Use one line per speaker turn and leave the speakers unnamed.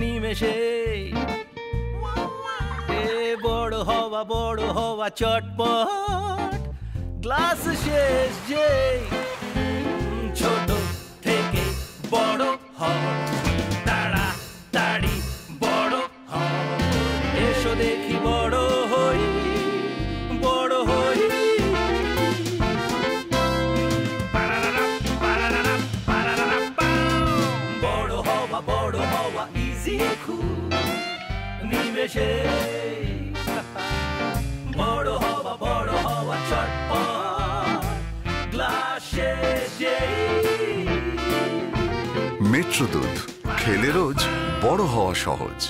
নিমেষে বড় হওয়া চটপট গ্লাস শেষ যে ছোট থেকে বড় হওয়া তাড়াতাড়ি বড় হওয়া এসো দেখি বড় হই বড় হই বড় হওয়া ইজি খুব নিমেষে বড় হওয়া চটপট গ্লাস শেষে
মেট্রো দুধ খেলে রোজ বড় হওয়া সহজ।